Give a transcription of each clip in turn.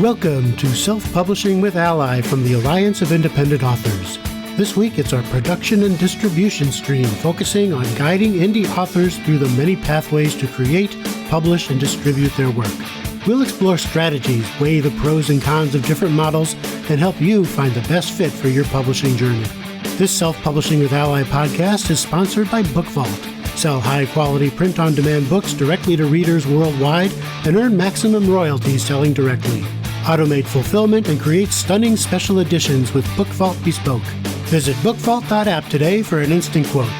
Welcome to Self-Publishing with ALLi from the Alliance of Independent Authors. This week it's our production and distribution stream focusing on guiding indie authors through the many pathways to create, publish, and distribute their work. We'll explore strategies, weigh the pros and cons of different models, and help you find the best fit for your publishing journey. This Self-Publishing with ALLi podcast is sponsored by BookVault. Sell high-quality print-on-demand books directly to readers worldwide and earn maximum royalties selling directly. Automate fulfillment and create stunning special editions with BookVault Bespoke. Visit bookvault.app today for an instant quote.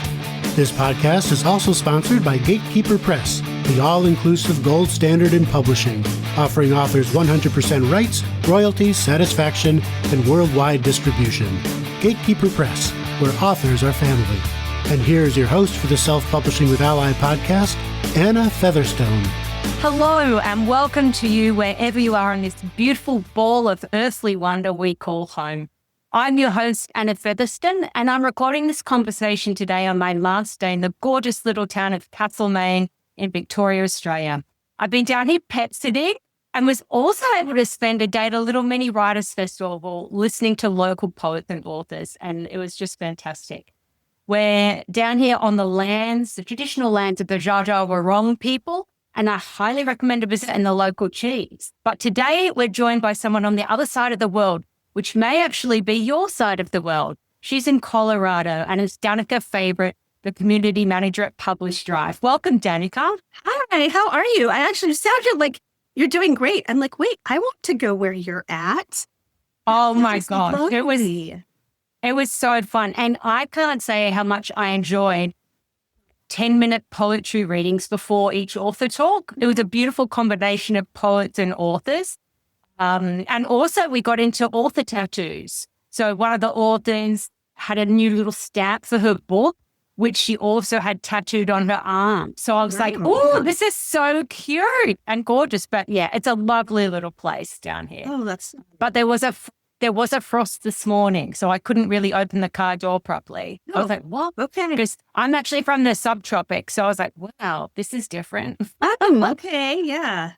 This podcast is also sponsored by Gatekeeper Press, the all-inclusive gold standard in publishing, offering authors 100% rights, royalties, satisfaction, and worldwide distribution. Gatekeeper Press, where authors are family. And here's your host for the Self-Publishing with ALLi podcast, Anna Featherstone. Hello and welcome to you wherever you are in this beautiful ball of earthly wonder we call home. I'm your host, Anna Featherstone, and I'm recording this conversation today on my last day in the gorgeous little town of Castlemaine in Victoria, Australia. I've been down here pet sitting and was also able to spend a day at a little mini writers festival listening to local poets and authors, and it was just fantastic. We're down here on the lands, the traditional lands of the Dja Dja Wurrung people, and I highly recommend a visit and the local cheese. But today we're joined by someone on the other side of the world, which may actually be your side of the world. She's in Colorado and is Danica Favorite, the community manager at PublishDrive. Welcome, Danica. Hi, how are you? I actually sounded like you're doing great. I'm like, wait, I want to go where you're at. Oh my God. It was so fun. And I can't say how much I enjoyed 10-minute poetry readings before each author talk. It was a beautiful combination of poets and authors. And also we got into author tattoos. So one of the authors had a new little stamp for her book, which she also had tattooed on her arm. So I was like, oh, this is so cute and gorgeous. But yeah, it's a lovely little place down here. Oh, But there was a frost this morning, so I couldn't really open the car door properly. I was like, what? Okay. Because I'm actually from the subtropics, so I was like, wow, this is different. Okay, yeah.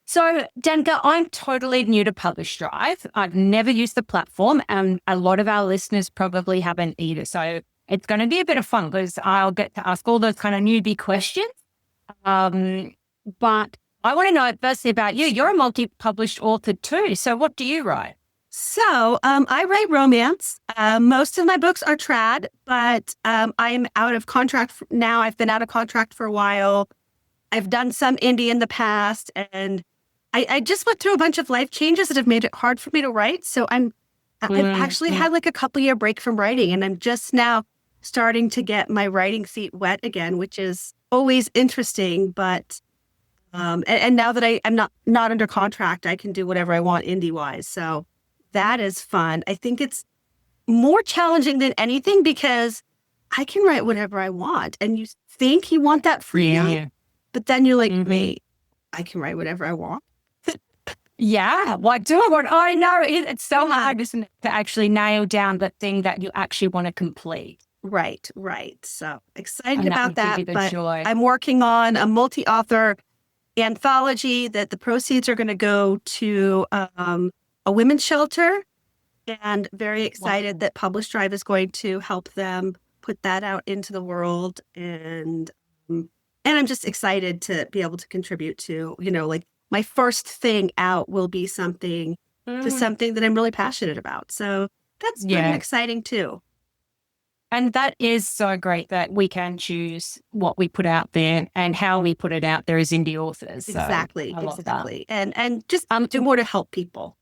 So, Danica, I'm totally new to PublishDrive. I've never used the platform, and a lot of our listeners probably haven't either. So it's going to be a bit of fun because I'll get to ask all those kind of newbie questions. But I want to know firstly about you. You're a multi-published author too. So what do you write? So I write romance. Most of my books are trad, but I'm out of contract now. I've been out of contract for a while. I've done some indie in the past, and I just went through a bunch of life changes that have made it hard for me to write. So I've actually had like a couple-year break from writing, and I'm just now starting to get my writing feet wet again, which is always interesting. But and now that I'm not under contract, I can do whatever I want indie-wise. So that is fun. I think it's more challenging than anything because I can write whatever I want. And you think you want that freedom, but then you're like, wait, I can write whatever I want. Yeah, what do I want? Oh, I know. It's so hard, isn't it, to actually nail down the thing that you actually want to complete. Right. So excited about that. But joy. I'm working on a multi-author anthology that the proceeds are going to go to a women's shelter, and very excited that PublishDrive is going to help them put that out into the world. And I'm just excited to be able to contribute to, like my first thing out will be something to something that I'm really passionate about. So that's pretty exciting too. And that is so great that we can choose what we put out there and how we put it out there as indie authors. So exactly. And just do more to help people.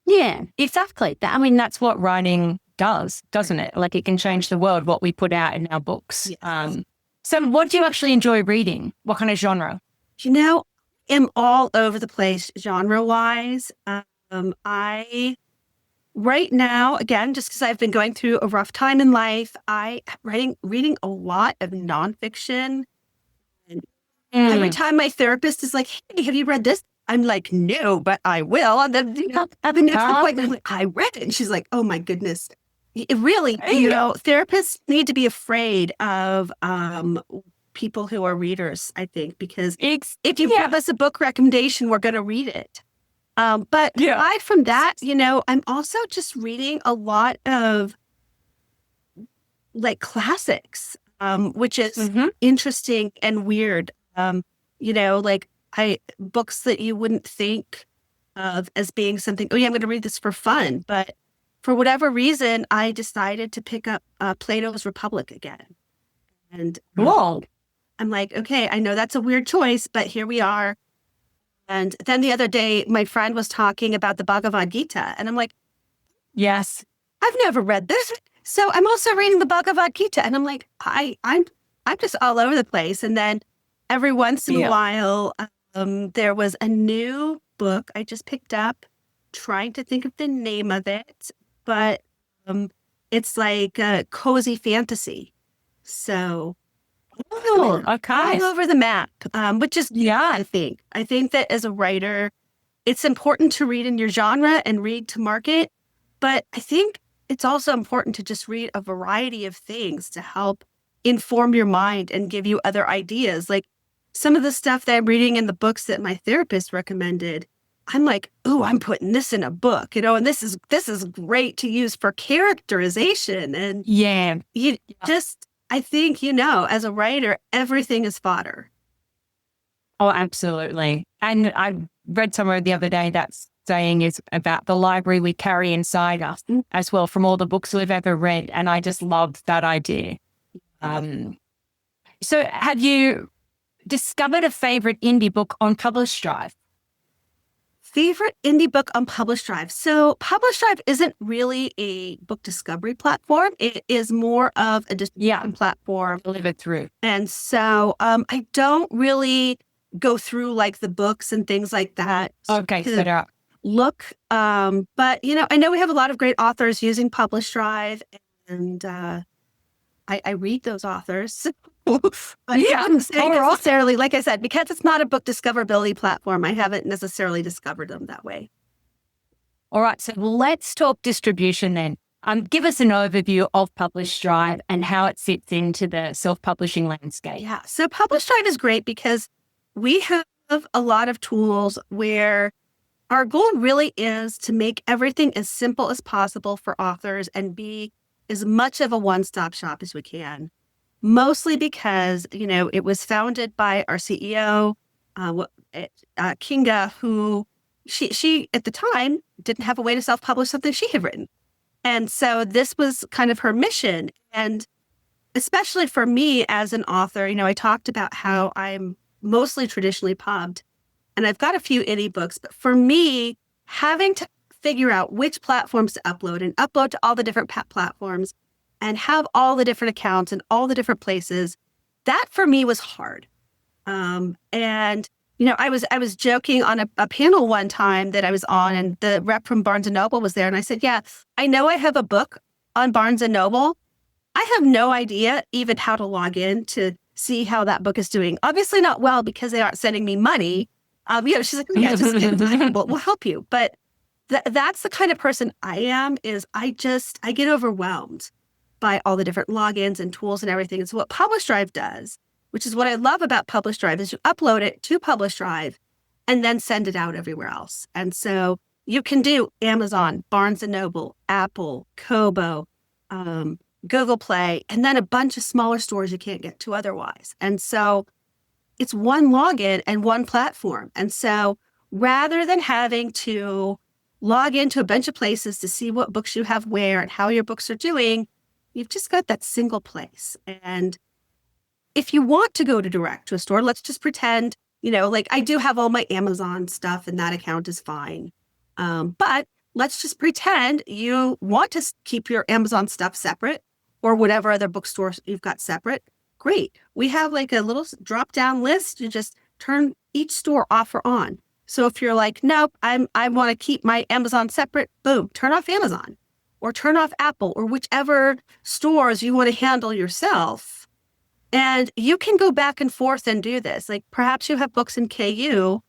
Yeah, exactly. That's what writing does, doesn't it? Like it can change the world, what we put out in our books. Yes. So what do you actually enjoy reading? What kind of genre? I'm all over the place genre-wise. Right now, again, just because I've been going through a rough time in life, reading a lot of nonfiction. And every time my therapist is like, hey, have you read this? I'm like, no, but I will. And then at the next appointment, I'm like, I read it. And she's like, oh my goodness. It really, therapists need to be afraid of people who are readers, I think, because if you give us a book recommendation, we're going to read it. But aside from that, I'm also just reading a lot of like classics, which is interesting and weird. Like books that you wouldn't think of as being something, oh yeah, I'm going to read this for fun. But for whatever reason, I decided to pick up Plato's Republic again. And I'm like, okay, I know that's a weird choice, but here we are. And then the other day, my friend was talking about the Bhagavad Gita. And I'm like, yes, I've never read this. So I'm also reading the Bhagavad Gita. And I'm like, I'm just all over the place. And then every once in a while, there was a new book I just picked up, trying to think of the name of it. But it's like a cozy fantasy. So okay, all over the map, which is I think that as a writer, it's important to read in your genre and read to market. But I think it's also important to just read a variety of things to help inform your mind and give you other ideas. Like some of the stuff that I'm reading in the books that my therapist recommended, I'm like, oh, I'm putting this in a book, and this is great to use for characterization. And I think, as a writer, everything is fodder. Oh, absolutely. And I read somewhere the other day that's saying is about the library we carry inside us as well from all the books we've ever read. And I just loved that idea. So have you discovered a favorite indie book on PublishDrive? Favorite indie book on PublishDrive. So PublishDrive isn't really a book discovery platform. It is more of a distribution platform. Delivered through. And so I don't really go through like the books and things like that. Okay, set up. Look, but I know we have a lot of great authors using PublishDrive, and I read those authors. But I wouldn't say necessarily, like I said, because it's not a book discoverability platform, I haven't necessarily discovered them that way. All right, so let's talk distribution then. Give us an overview of PublishDrive and how it fits into the self-publishing landscape. Yeah, so PublishDrive is great because we have a lot of tools where our goal really is to make everything as simple as possible for authors and be as much of a one-stop shop as we can. Mostly because, it was founded by our CEO, Kinga, who she at the time didn't have a way to self-publish something she had written. And so this was kind of her mission. And especially for me as an author, I talked about how I'm mostly traditionally pubbed and I've got a few indie books. But for me, having to figure out which platforms to upload and upload to all the different platforms and have all the different accounts and all the different places, that for me was hard. And, I was joking on a panel one time that I was on, and the rep from Barnes & Noble was there. And I said, yeah, I know I have a book on Barnes & Noble. I have no idea even how to log in to see how that book is doing. Obviously not well, because they aren't sending me money. She's like, yeah, just we'll help you. But that's the kind of person I am, is I get overwhelmed by all the different logins and tools and everything. And so what PublishDrive does, which is what I love about PublishDrive, is you upload it to PublishDrive and then send it out everywhere else. And so you can do Amazon, Barnes & Noble, Apple, Kobo, Google Play, and then a bunch of smaller stores you can't get to otherwise. And so it's one login and one platform. And so rather than having to log into a bunch of places to see what books you have where and how your books are doing, you've just got that single place. And if you want to go direct to a store, let's just pretend, like I do have all my Amazon stuff and that account is fine. But let's just pretend you want to keep your Amazon stuff separate, or whatever other bookstores you've got separate. Great. We have like a little drop-down list. You just turn each store off or on. So if you're like, nope, I want to keep my Amazon separate, boom, turn off Amazon. Or turn off Apple, or whichever stores you want to handle yourself. And you can go back and forth and do this. Like perhaps you have books in KU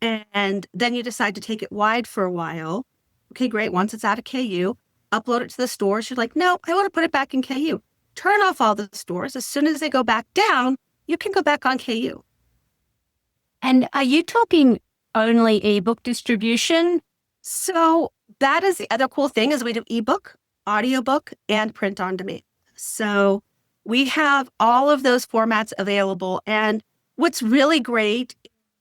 and then you decide to take it wide for a while. Okay, great. Once it's out of KU, upload it to the stores. You're like, no, I want to put it back in KU. Turn off all the stores. As soon as they go back down, you can go back on KU. And are you talking only ebook distribution? So that is the other cool thing is we do ebook, audiobook, and print on demand. So we have all of those formats available. And what's really great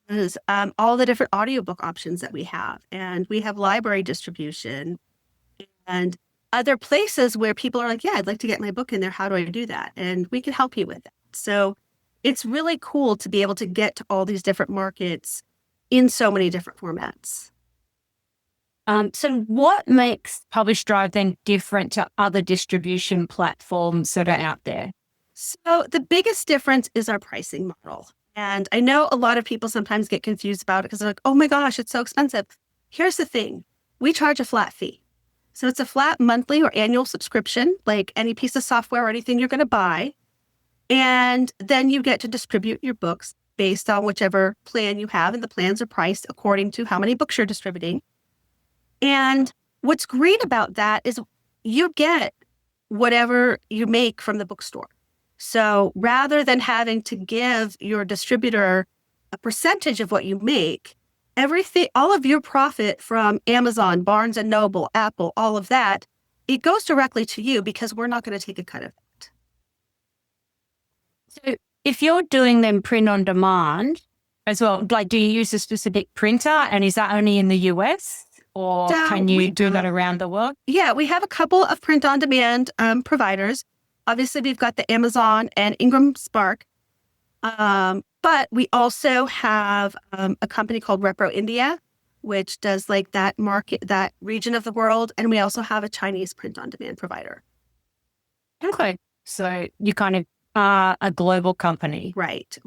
is all the different audiobook options that we have. And we have library distribution and other places where people are like, yeah, I'd like to get my book in there. How do I do that? And we can help you with that. So it's really cool to be able to get to all these different markets in so many different formats. So what makes PublishDrive then different to other distribution platforms that are out there? So the biggest difference is our pricing model. And I know a lot of people sometimes get confused about it because they're like, oh my gosh, it's so expensive. Here's the thing. We charge a flat fee. So it's a flat monthly or annual subscription, like any piece of software or anything you're going to buy. And then you get to distribute your books based on whichever plan you have. And the plans are priced according to how many books you're distributing. And what's great about that is you get whatever you make from the bookstore. So rather than having to give your distributor a percentage of what you make, everything, all of your profit from Amazon, Barnes and Noble, Apple, all of that, it goes directly to you because we're not going to take a cut of it. So if you're doing them print on demand as well, like do you use a specific printer and is that only in the US or can you do that around the world? Yeah, we have a couple of print on demand providers. Obviously, we've got the Amazon and Ingram Spark. But we also have a company called Repro India, which does like that market, that region of the world. And we also have a Chinese print on demand provider. Okay. So you kind of are a global company. Right.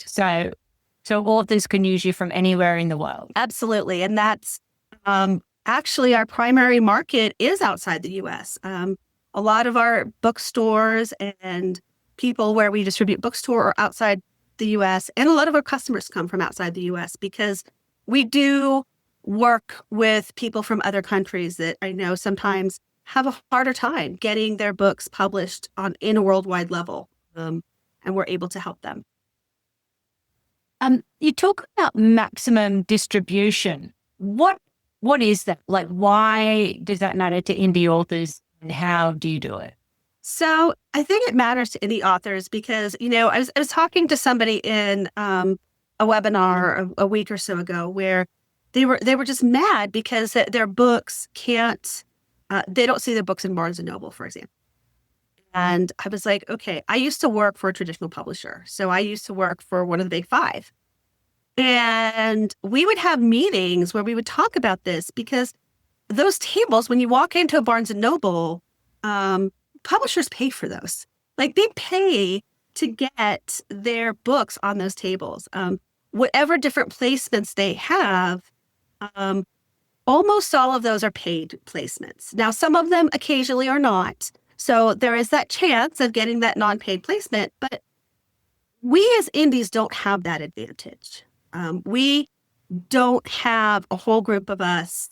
So authors can use you from anywhere in the world. Absolutely. And that's actually our primary market is outside the US. A lot of our bookstores and people where we distribute bookstore are outside the US, and a lot of our customers come from outside the US because we do work with people from other countries that I know sometimes have a harder time getting their books published in a worldwide level, and we're able to help them. You talk about maximum distribution. What is that? Like, why does that matter to indie authors, and how do you do it? So I think it matters to indie authors because, I was talking to somebody in a webinar a week or so ago where they were just mad because their books can't, they don't see their books in Barnes and Noble, for example. And I was like, okay, I used to work for a traditional publisher. So I used to work for one of the big five. And we would have meetings where we would talk about this because those tables, when you walk into a Barnes and Noble, publishers pay for those. Like they pay to get their books on those tables. Whatever different placements they have, almost all of those are paid placements. Now, some of them occasionally are not. So there is that chance of getting that non-paid placement. But we as indies don't have that advantage. We don't have a whole group of us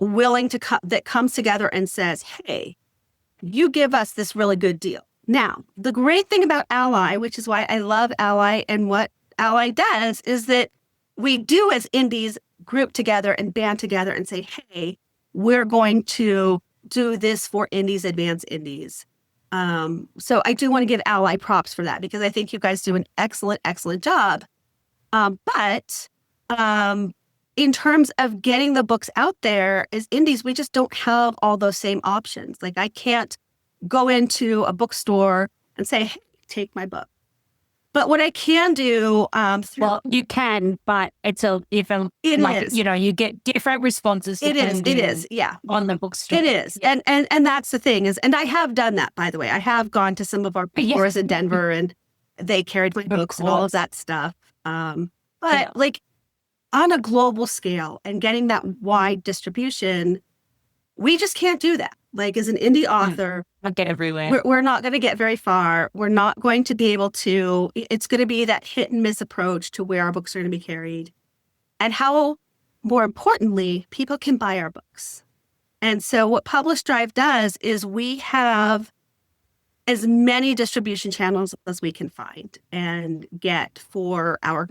willing to that comes together and says, hey, you give us this really good deal. Now, the great thing about ALLi, which is why I love ALLi and what ALLi does, is that we do as indies group together and band together and say, hey, we're going to do this for indies, advanced indies. So I do want to give ALLi props for that because I think you guys do an excellent, excellent job. But in terms of getting the books out there as indies, we just don't have all those same options. Like I can't go into a bookstore and say, hey, take my book. But what I can do, well, you can, but it's you get different responses. It is, yeah, on the bookstore. It is, yeah. and that's the thing is, and I have done that, by the way. I have gone to some of our bookstores in Denver, and they carried my books and all of that stuff. But like on a global scale and getting that wide distribution, we just can't do that. Like as an indie author, not get everywhere. We're not going to get very far. We're not going to be able to, it's going to be that hit and miss approach to where our books are going to be carried. And how, more importantly, people can buy our books. And so what PublishDrive does is we have as many distribution channels as we can find and get for our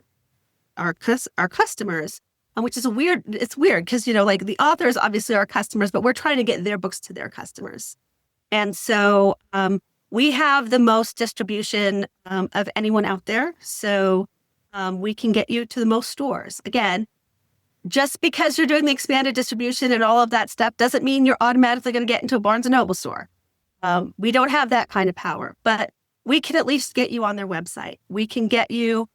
customers which is it's weird because, like the authors obviously are customers, but we're trying to get their books to their customers. And so we have the most distribution of anyone out there. So we can get you to the most stores. Again, just because you're doing the expanded distribution and all of that stuff doesn't mean you're automatically going to get into a Barnes & Noble store. We don't have that kind of power, but we can at least get you on their website. We can get you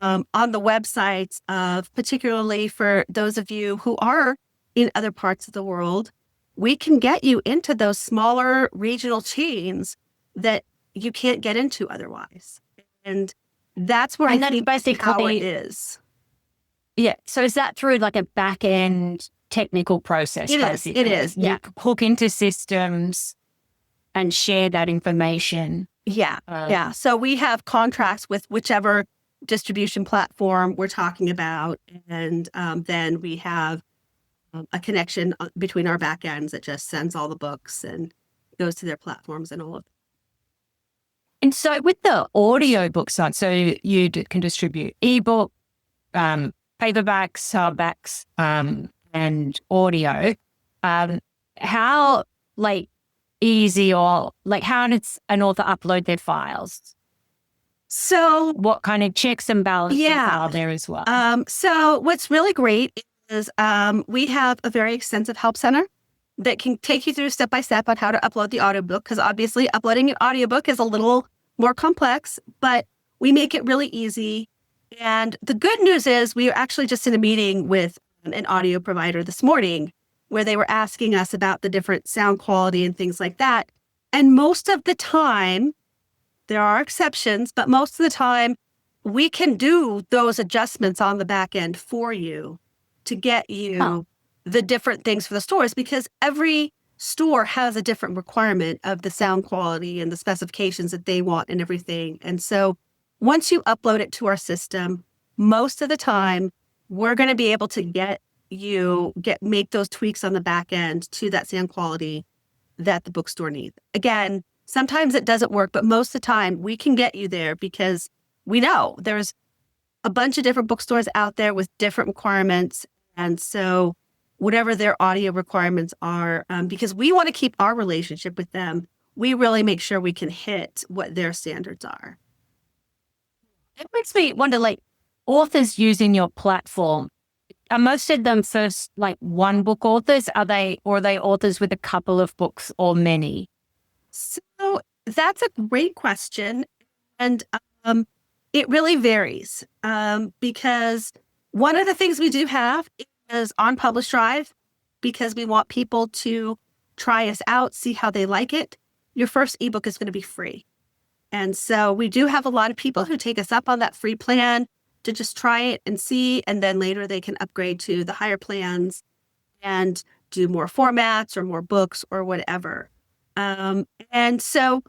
on the websites of, particularly for those of you who are in other parts of the world, we can get you into those smaller regional chains that you can't get into otherwise. And that's where I think the power is. Yeah. So is that through like a back end technical process? It is. You hook into systems and share that information. Yeah. So we have contracts with whichever distribution platform we're talking about. And then we have a connection between our back ends that just sends all the books and goes to their platforms and all of that. And so with the audio book side, so you can distribute ebook, paperbacks, hardbacks, and audio. How easy or how does an author upload their files? So what kind of checks and balances are there as well? So what's really great is we have a very extensive help center that can take you through step by step on how to upload the audiobook, because obviously uploading an audiobook is a little more complex, but we make it really easy. And the good news is we were actually just in a meeting with an audio provider this morning where they were asking us about the different sound quality and things like that. And most of the time, there are exceptions, but most of the time, we can do those adjustments on the back end for you to get you the different things for the stores, because every store has a different requirement of the sound quality and the specifications that they want and everything. And so once you upload it to our system, most of the time, we're going to be able to make those tweaks on the back end to that sound quality that the bookstore needs. Again, sometimes it doesn't work, but most of the time we can get you there because we know there's a bunch of different bookstores out there with different requirements. And so whatever their audio requirements are, because we want to keep our relationship with them, we really make sure we can hit what their standards are. It makes me wonder, authors using your platform, are most of them first one book authors? Or are they authors with a couple of books or many? So that's a great question. And it really varies because one of the things we do have is on PublishDrive, because we want people to try us out, see how they like it. Your first ebook is going to be free. And so we do have a lot of people who take us up on that free plan to just try it and see, and then later they can upgrade to the higher plans and do more formats or more books or whatever. And so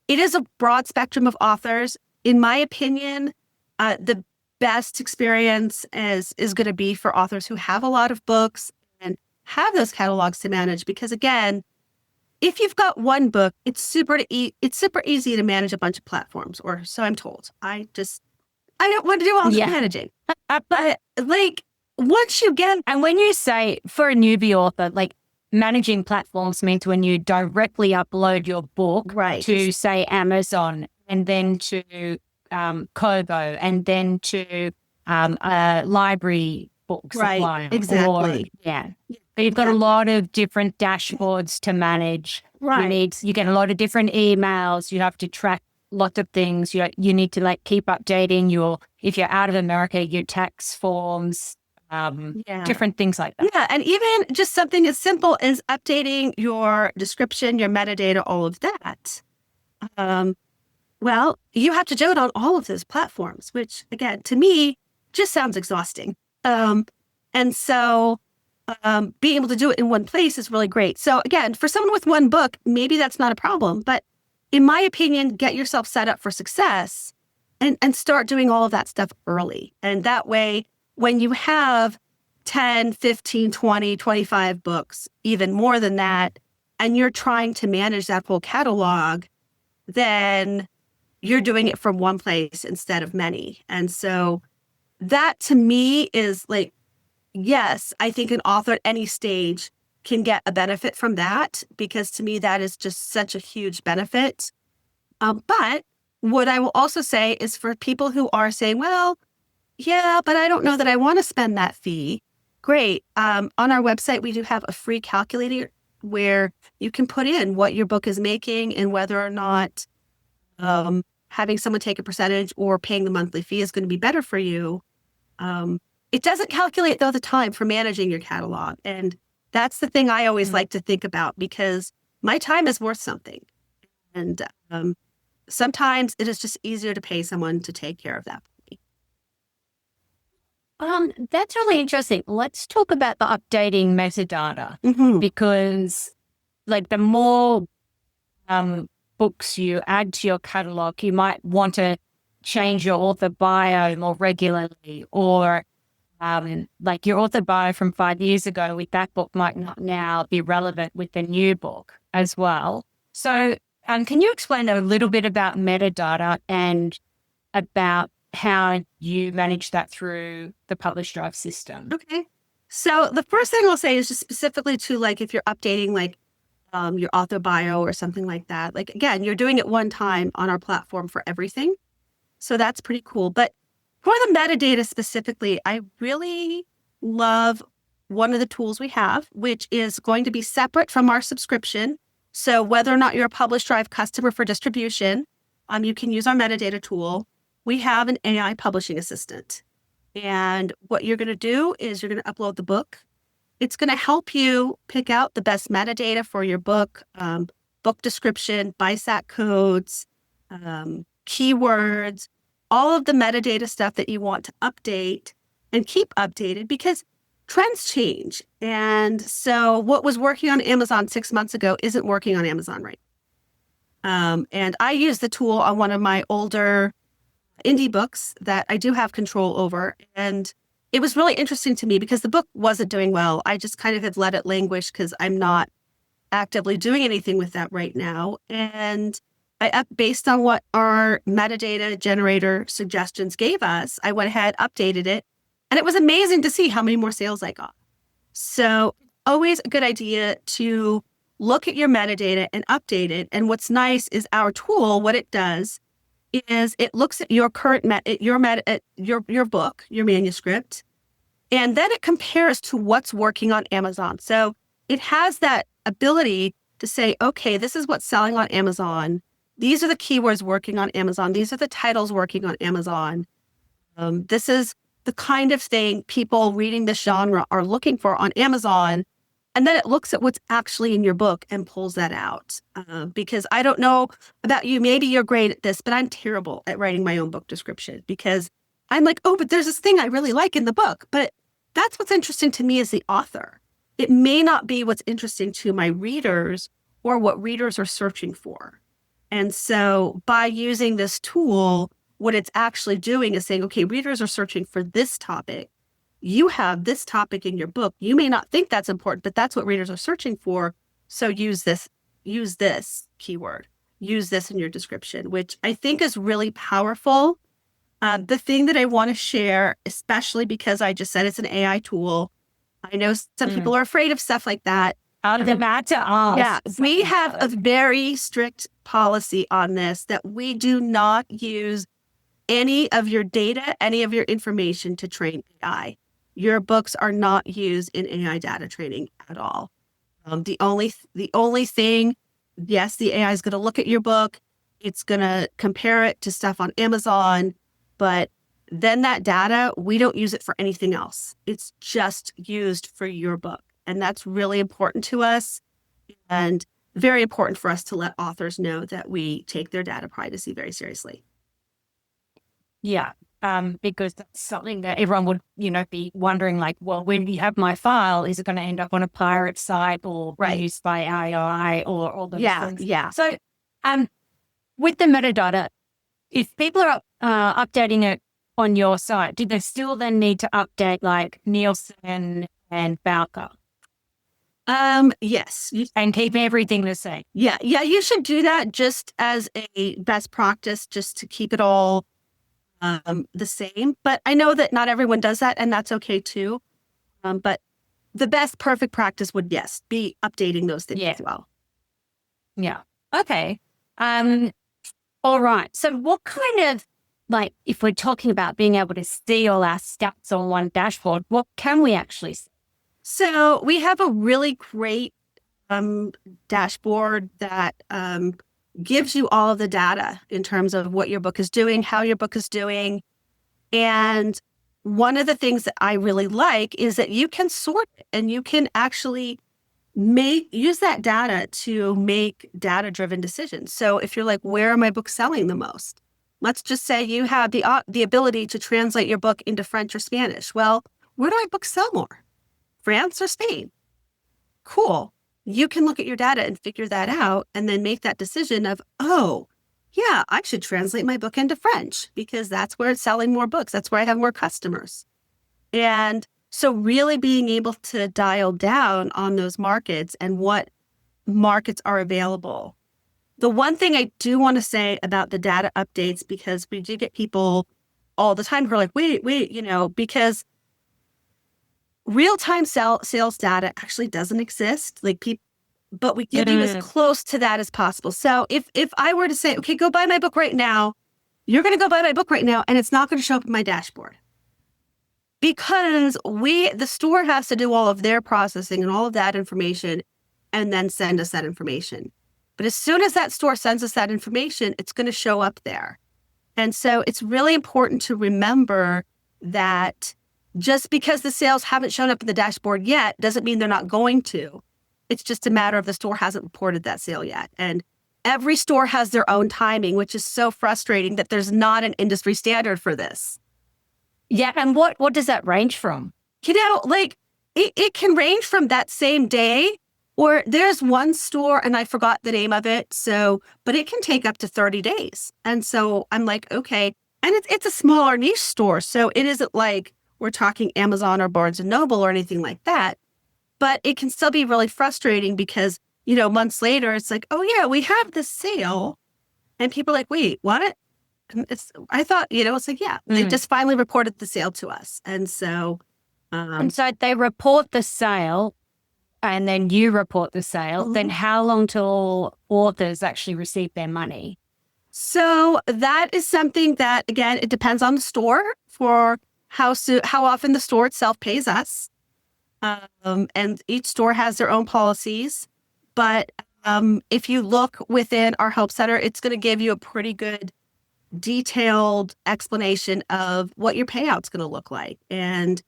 it is a broad spectrum of authors. In my opinion, the best experience is going to be for authors who have a lot of books and have those catalogs to manage. Because again, if you've got one book, it's super easy to manage a bunch of platforms, or so I'm told. I don't want to do all the managing. But once you get... And when you say for a newbie author, managing platforms means when you directly upload your book to, say, Amazon, and then to Kobo, and then to a library book supplier. Exactly. So you've got a lot of different dashboards to manage. You get a lot of different emails. You have to track lots of things. You need to keep updating if you're out of America, your tax forms, different things like that. Yeah, and even just something as simple as updating your description, your metadata, all of that. Well, you have to do it on all of those platforms, which again, to me, just sounds exhausting. And so being able to do it in one place is really great. So again, for someone with one book, maybe that's not a problem. But in my opinion, get yourself set up for success and start doing all of that stuff early. And that way, when you have 10, 15, 20, 25 books, even more than that, and you're trying to manage that whole catalog, then you're doing it from one place instead of many. And so that to me is yes, I think an author at any stage can get a benefit from that, because to me, that is just such a huge benefit. But what I will also say is for people who are saying, well, yeah, but I don't know that I want to spend that fee. Great. On our website, we do have a free calculator where you can put in what your book is making and whether or not having someone take a percentage or paying the monthly fee is going to be better for you. It doesn't calculate, though, the time for managing your catalog. And that's the thing I always like to think about, because my time is worth something. And sometimes it is just easier to pay someone to take care of that. That's really interesting. Let's talk about the updating metadata, because like the more books you add to your catalog, you might want to change your author bio more regularly, or like your author bio from 5 years ago with that book might not now be relevant with the new book as well. So can you explain a little bit about metadata and about how you manage that through the PublishDrive system? Okay. So the first thing I'll say is just specifically to, like, if you're updating like your author bio or something like that, like, again, you're doing it one time on our platform for everything. So that's pretty cool. But for the metadata specifically, I really love one of the tools we have, which is going to be separate from our subscription. So whether or not you're a PublishDrive customer for distribution, you can use our metadata tool. We have an AI publishing assistant. And what you're going to do is you're going to upload the book. It's going to help you pick out the best metadata for your book, book description, BISAC codes, keywords, all of the metadata stuff that you want to update and keep updated, because trends change. And so what was working on Amazon 6 months ago isn't working on Amazon right now. And I use the tool on one of my older indie books that I do have control over. And it was really interesting to me because the book wasn't doing well. I just kind of have let it languish because I'm not actively doing anything with that right now. And based on what our metadata generator suggestions gave us, I went ahead, updated it, and it was amazing to see how many more sales I got. So always a good idea to look at your metadata and update it. And what's nice is our tool, what it does is it looks at your current your book, your manuscript, and then it compares to what's working on Amazon. So it has that ability to say, okay, this is what's selling on Amazon. These are the keywords working on Amazon. These are the titles working on Amazon. This is the kind of thing people reading this genre are looking for on Amazon. And then it looks at what's actually in your book and pulls that out. Because I don't know about you, maybe you're great at this, but I'm terrible at writing my own book description, because I'm like, oh, but there's this thing I really like in the book. But that's what's interesting to me as the author. It may not be what's interesting to my readers or what readers are searching for. And so by using this tool, what it's actually doing is saying, okay, readers are searching for this topic. You have this topic in your book. You may not think that's important, but that's what readers are searching for. So use this keyword, use this in your description, which I think is really powerful. The thing that I want to share, especially because I just said it's an AI tool, I know some people are afraid of stuff like that. Yeah, we have a very strict policy on this that we do not use any of your data, any of your information to train AI. Your books are not used in AI data training at all. The only thing, yes, the AI is going to look at your book. It's going to compare it to stuff on Amazon, but then that data, we don't use it for anything else. It's just used for your book. And that's really important to us, and very important for us to let authors know that we take their data privacy very seriously. Yeah, because that's something that everyone would, be wondering, like, well, when you have my file, is it going to end up on a pirate site or used by AI or all those things? Yeah. So with the metadata, if people are updating it on your site, do they still then need to update like Nielsen and Bowker? Yes. And keep everything the same? Yeah, you should do that just as a best practice, just to keep it all the same. But I know that not everyone does that, and that's okay too. But the best perfect practice would, yes, be updating those things as well. Yeah. Okay. All right. So what kind of, like, if we're talking about being able to see all our stats on one dashboard, what can we actually see? So we have a really great dashboard that gives you all of the data in terms of what your book is doing, how your book is doing. And one of the things that I really like is that you can sort it and you can actually use that data to make data-driven decisions. So if you're like, where are my books selling the most? Let's just say you have the ability to translate your book into French or Spanish. Well, where do my books sell more? France or Spain? Cool. You can look at your data and figure that out and then make that decision of, oh, yeah, I should translate my book into French because that's where it's selling more books. That's where I have more customers. And so really being able to dial down on those markets and what markets are available. The one thing I do want to say about the data updates, because we do get people all the time who are like, wait, because real-time sales data actually doesn't exist. But we give you as close to that as possible. So if I were to say, okay, go buy my book right now, you're going to go buy my book right now, and it's not going to show up in my dashboard. Because the store has to do all of their processing and all of that information and then send us that information. But as soon as that store sends us that information, it's going to show up there. And so it's really important to remember that just because the sales haven't shown up in the dashboard yet doesn't mean they're not going to. It's just a matter of the store hasn't reported that sale yet. And every store has their own timing, which is so frustrating that there's not an industry standard for this. Yeah. And what does that range from? It can range from that same day, or there's one store and I forgot the name of it. But it can take up to 30 days. And so I'm like, okay. And it's a smaller niche store. So it isn't like we're talking Amazon or Barnes and Noble or anything like that. But it can still be really frustrating because, months later, it's like, oh yeah, we have this sale. And people are like, wait, what? I thought, it's like, yeah, they just finally reported the sale to us. And so. And so they report the sale and then you report the sale. Mm-hmm. Then how long till authors actually receive their money? So that is something that, again, it depends on the store for how often the store itself pays us. And each store has their own policies. But if you look within our help center, it's going to give you a pretty good detailed explanation of what your payout's going to look like and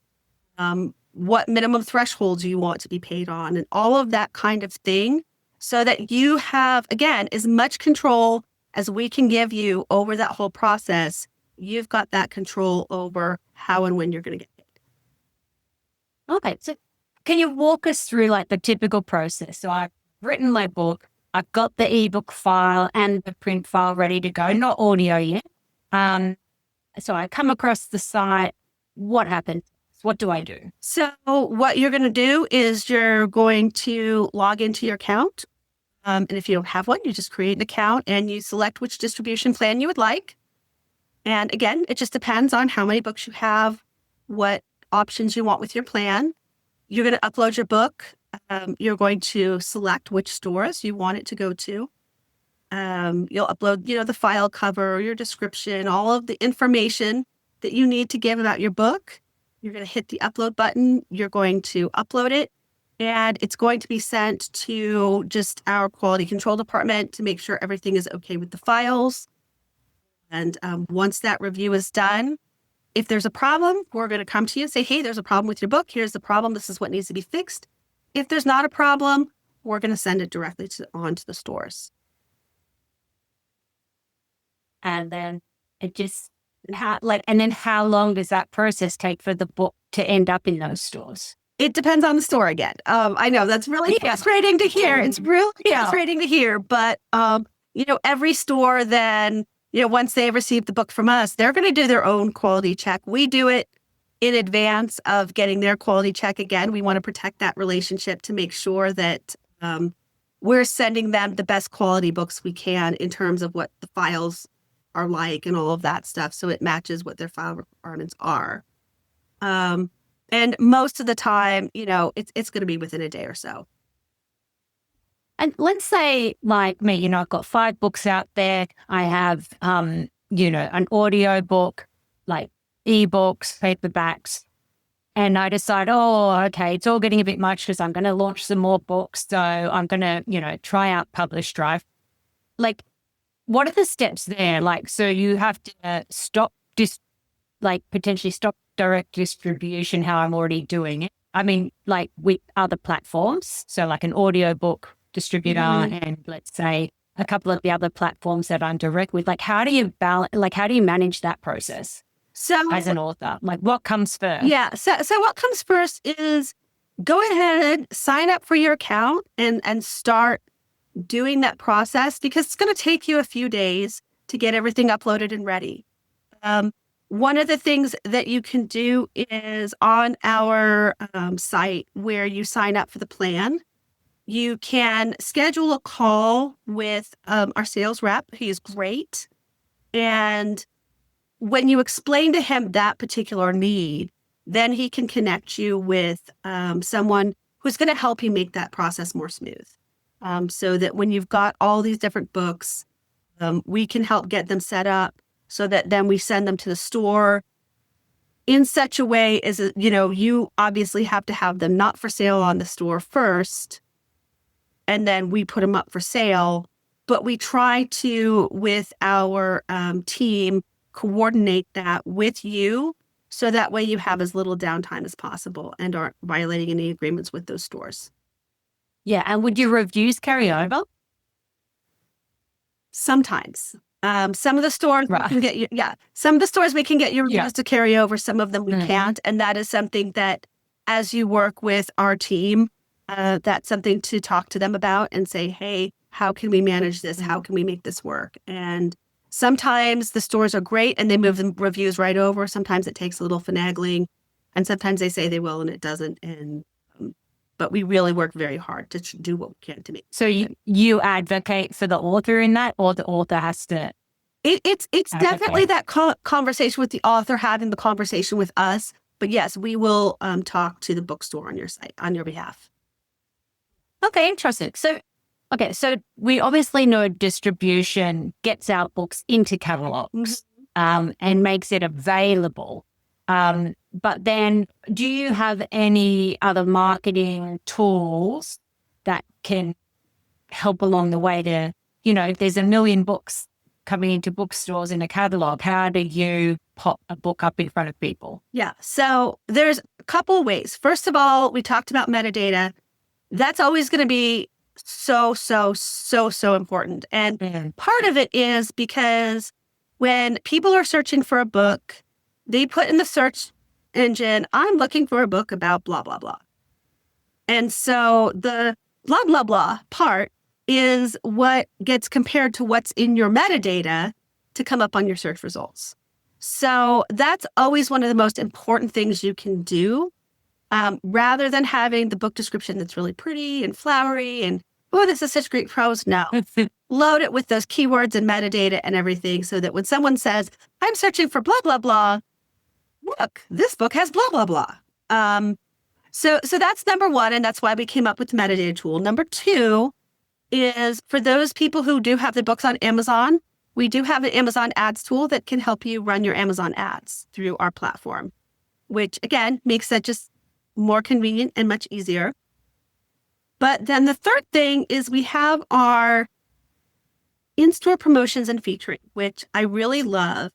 what minimum thresholds you want to be paid on and all of that kind of thing so that you have, again, as much control as we can give you over that whole process. You've got that control over how and when you're going to get paid. Okay. So can you walk us through the typical process? So I've written my book. I've got the ebook file and the print file ready to go, not audio yet. So I come across the site. What happens? What do I do? So what you're going to do is you're going to log into your account. And if you don't have one, you just create an account and you select which distribution plan you would like. And again, it just depends on how many books you have, what options you want with your plan. You're going to upload your book. You're going to select which stores you want it to go to. You'll upload, the file cover, your description, all of the information that you need to give about your book. You're going to hit the upload button. You're going to upload it, and it's going to be sent to just our quality control department to make sure everything is okay with the files. And once that review is done, if there's a problem, we're going to come to you and say, hey, there's a problem with your book. Here's the problem. This is what needs to be fixed. If there's not a problem, we're going to send it directly on to the stores. And then how long does that process take for the book to end up in those stores? It depends on the store again. I know that's really frustrating to hear. It's really frustrating to hear, but every store then, once they receive the book from us, they're going to do their own quality check. We do it in advance of getting their quality check. Again, we want to protect that relationship to make sure that we're sending them the best quality books we can in terms of what the files are like and all of that stuff. So it matches what their file requirements are. And And most of the time, it's going to be within a day or so. And let's say like me, I've got 5 books out there. I have, an audio book, like ebooks, paperbacks. And I decide, okay, it's all getting a bit much because I'm going to launch some more books. So I'm going to, try out PublishDrive. Like, what are the steps there? Like, so you have to potentially stop direct distribution, how I'm already doing it. I mean, like with other platforms. So like an audiobook distributor and let's say a couple of the other platforms that I'm direct with. Like, how do you manage that process? So as an author, like what comes first? Yeah. So what comes first is go ahead, sign up for your account and start doing that process, because it's going to take you a few days to get everything uploaded and ready. One of the things that you can do is on our site where you sign up for the plan, you can schedule a call with our sales rep. He's great. And when you explain to him that particular need, then he can connect you with someone who's going to help you make that process more smooth. So that when you've got all these different books, we can help get them set up so that then we send them to the store in such a way as, you obviously have to have them not for sale on the store first, and then we put them up for sale. But we try to, with our team, coordinate that with you so that way you have as little downtime as possible and aren't violating any agreements with those stores. Yeah. And would your reviews carry over? Sometimes. Some of the stores we can get you, some of the stores we can get your reviews to carry over. Some of them we can't. And that is something that as you work with our team, that's something to talk to them about and say, hey, how can we manage this? How can we make this work? And sometimes the stores are great and they move the reviews right over. Sometimes it takes a little finagling, and sometimes they say they will and it doesn't. And but we really work very hard to do what we can to make. So you advocate for the author in that, or the author has to? It's definitely that conversation with the author having the conversation with us. But yes, we will talk to the bookstore on your site on your behalf. Okay, interesting. So we obviously know distribution gets our books into catalogs and makes it available. But then do you have any other marketing tools that can help along the way to, if there's 1 million books coming into bookstores in a catalog, how do you pop a book up in front of people? Yeah. So there's a couple of ways. First of all, we talked about metadata. That's always going to be so important. And part of it is because when people are searching for a book, they put in the search engine, I'm looking for a book about blah, blah, blah. And so the blah, blah, blah part is what gets compared to what's in your metadata to come up on your search results. So that's always one of the most important things you can do. Rather than having the book description that's really pretty and flowery and, oh, this is such great prose. No, load it with those keywords and metadata and everything so that when someone says, I'm searching for blah, blah, blah, look, this book has blah, blah, blah. So that's number one, and that's why we came up with the metadata tool. Number two is for those people who do have the books on Amazon, we do have an Amazon ads tool that can help you run your Amazon ads through our platform, which again makes that just more convenient and much easier. But then the third thing is we have our in-store promotions and featuring, which I really love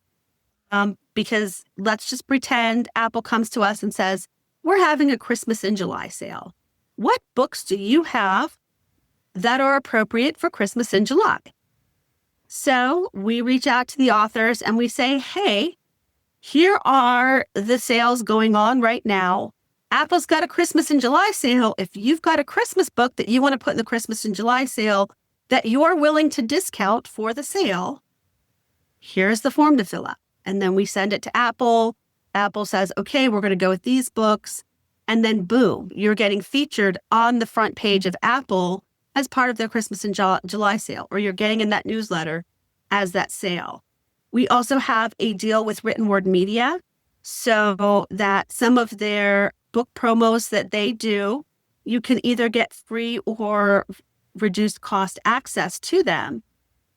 because let's just pretend Apple comes to us and says, we're having a Christmas in July sale. What books do you have that are appropriate for Christmas in July? So we reach out to the authors and we say, hey, here are the sales going on right now. Apple's got a Christmas in July sale. If you've got a Christmas book that you want to put in the Christmas in July sale that you're willing to discount for the sale, here's the form to fill out. And then we send it to Apple. Apple says, okay, we're going to go with these books. And then boom, you're getting featured on the front page of Apple as part of their Christmas in July sale, or you're getting in that newsletter as that sale. We also have a deal with Written Word Media so that some of their book promos that they do, you can either get free or reduced cost access to them,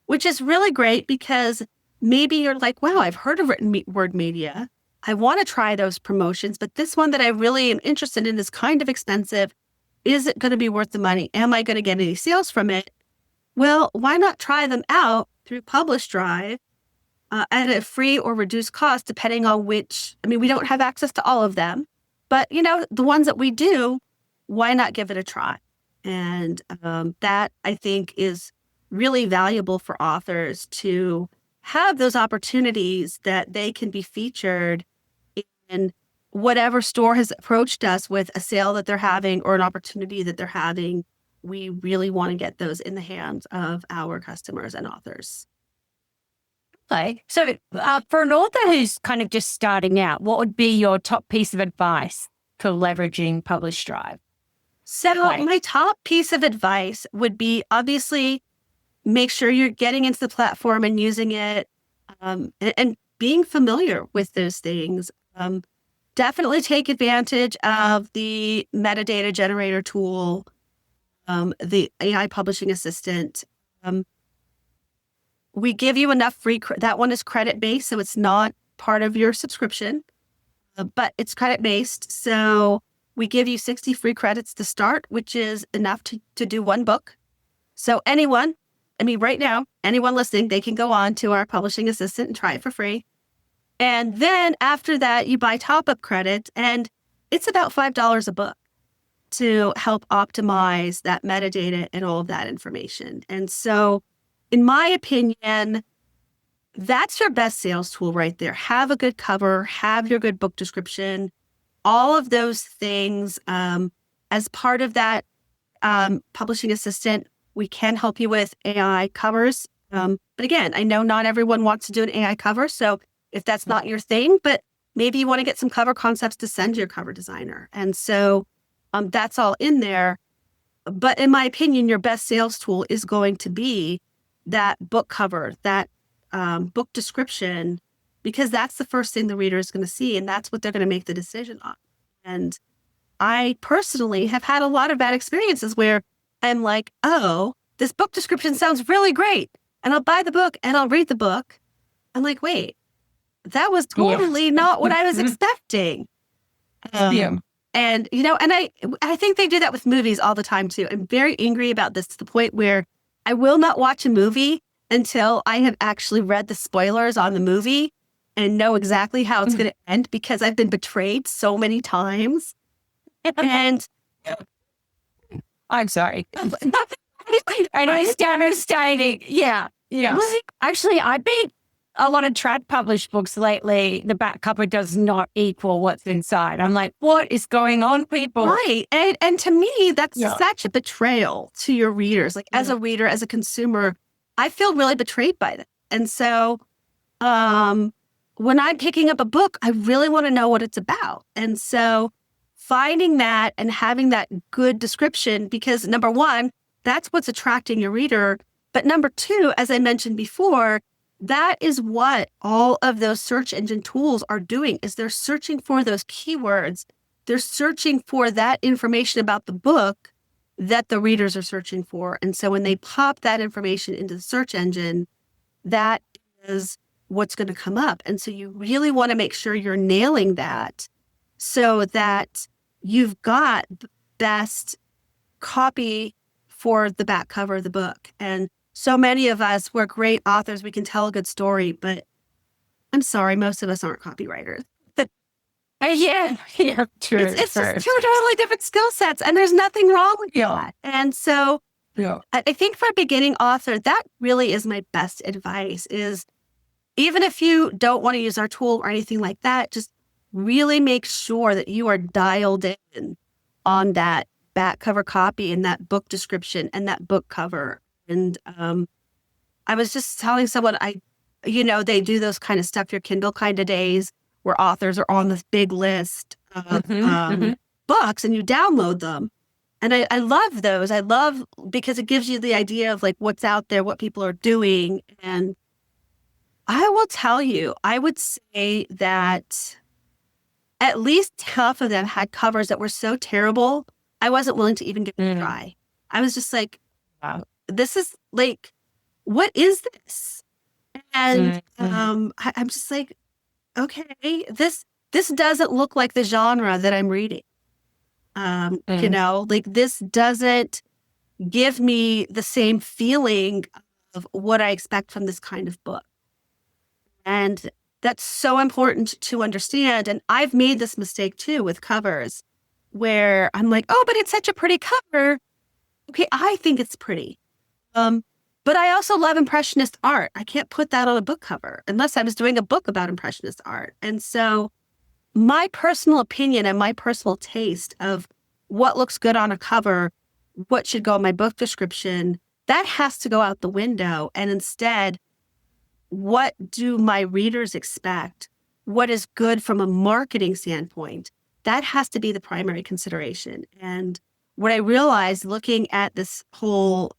which is really great because maybe you're like, wow, I've heard of written word media. I want to try those promotions, but this one that I really am interested in is kind of expensive. Is it going to be worth the money? Am I going to get any sales from it? Well, why not try them out through PublishDrive at a free or reduced cost, depending on which, I mean, we don't have access to all of them, but the ones that we do, why not give it a try? And that I think is really valuable for authors to have those opportunities that they can be featured in whatever store has approached us with a sale that they're having or an opportunity that they're having. We really want to get those in the hands of our customers and authors. Okay. So for an author who's kind of just starting out, what would be your top piece of advice for leveraging PublishDrive? So my top piece of advice would be obviously make sure you're getting into the platform and using it and being familiar with those things. Definitely take advantage of the metadata generator tool, the AI publishing assistant. We give you enough free, that one is credit-based, so it's not part of your subscription, but it's credit-based. So we give you 60 free credits to start, which is enough to do one book. So anyone, right now, anyone listening, they can go on to our publishing assistant and try it for free. And then after that, you buy top-up credit, and it's about $5 a book to help optimize that metadata and all of that information. And so, in my opinion, that's your best sales tool right there. Have a good cover, have your good book description, all of those things. As part of that publishing assistant, we can help you with AI covers. But again, I know not everyone wants to do an AI cover. So if that's not your thing, but maybe you want to get some cover concepts to send to your cover designer. And so that's all in there. But in my opinion, your best sales tool is going to be that book cover, that book description, because that's the first thing the reader is going to see, and that's what they're going to make the decision on. And I personally have had a lot of bad experiences where I'm like, oh, this book description sounds really great. And I'll buy the book and I'll read the book. I'm like, wait, that was totally not what I was expecting. And, and I think they do that with movies all the time too. I'm very angry about this to the point where I will not watch a movie until I have actually read the spoilers on the movie and know exactly how it's going to end, because I've been betrayed so many times. And I'm sorry. I understand. Yeah. Actually, I've been a lot of trad published books lately. The back cover does not equal what's inside. I'm like, what is going on, people? Right. And to me, that's such a betrayal to your readers. Like as a reader, as a consumer, I feel really betrayed by that. And so when I'm picking up a book, I really want to know what it's about. And so finding that and having that good description, because number one, that's what's attracting your reader. But number two, as I mentioned before, that is what all of those search engine tools are doing, is they're searching for those keywords. They're searching for that information about the book that the readers are searching for. And so when they pop that information into the search engine, that is what's going to come up. And so you really want to make sure you're nailing that so that you've got the best copy for the back cover of the book. And so many of us, we're great authors. We can tell a good story, but I'm sorry, most of us aren't copywriters. Yeah, true. It's just two totally different skill sets, and there's nothing wrong with that. And so I think for a beginning author, that really is my best advice, is even if you don't want to use our tool or anything like that, just really make sure that you are dialed in on that back cover copy and that book description and that book cover. And I was just telling someone, they do those kind of stuff your Kindle kind of days where authors are on this big list of books and you download them. And I love those. I love because it gives you the idea of like what's out there, what people are doing. And I will tell you, I would say that at least half of them had covers that were so terrible, I wasn't willing to even give it a try. I was just like, Wow. this is like, what is this? And I'm just like, okay, this doesn't look like the genre that I'm reading. You know, like this doesn't give me the same feeling of what I expect from this kind of book. And that's so important to understand. And I've made this mistake too with covers where I'm like, oh, but it's such a pretty cover. Okay, I think it's pretty. But I also love Impressionist art. I can't put that on a book cover unless I was doing a book about Impressionist art. And so my personal opinion and my personal taste of what looks good on a cover, what should go in my book description, that has to go out the window. And instead, what do my readers expect? What is good from a marketing standpoint? That has to be the primary consideration. And what I realized looking at this whole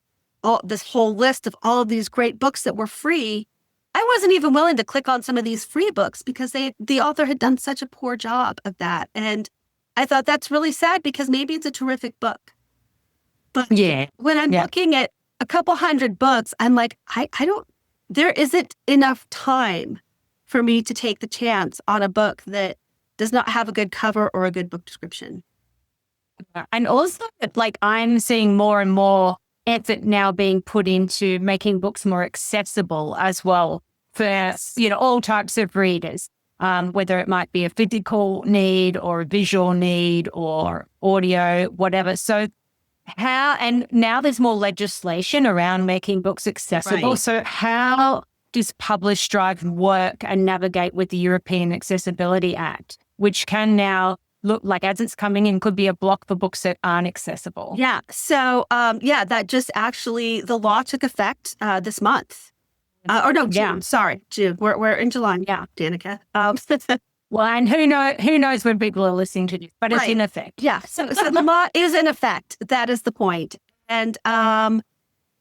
list of all of these great books that were free, I wasn't even willing to click on some of these free books because the author had done such a poor job of that. And I thought that's really sad because maybe it's a terrific book. But when I'm looking at a couple hundred books, I'm like, there isn't enough time for me to take the chance on a book that does not have a good cover or a good book description. And also, like, I'm seeing more and more effort now being put into making books more accessible as well for, all types of readers, whether it might be a physical need or a visual need or audio, whatever. So and now there's more legislation around making books accessible. Right. So how does PublishDrive work and navigate with the European Accessibility Act, which can now look like, as it's coming in, could be a block for books that aren't accessible? Yeah. So, that just actually, the law took effect this month. June. Yeah. Sorry, June. We're in July. Yeah, Danica. Well, and who knows when people are listening to this, but it's in effect. Yeah. So the law is in effect. That is the point. And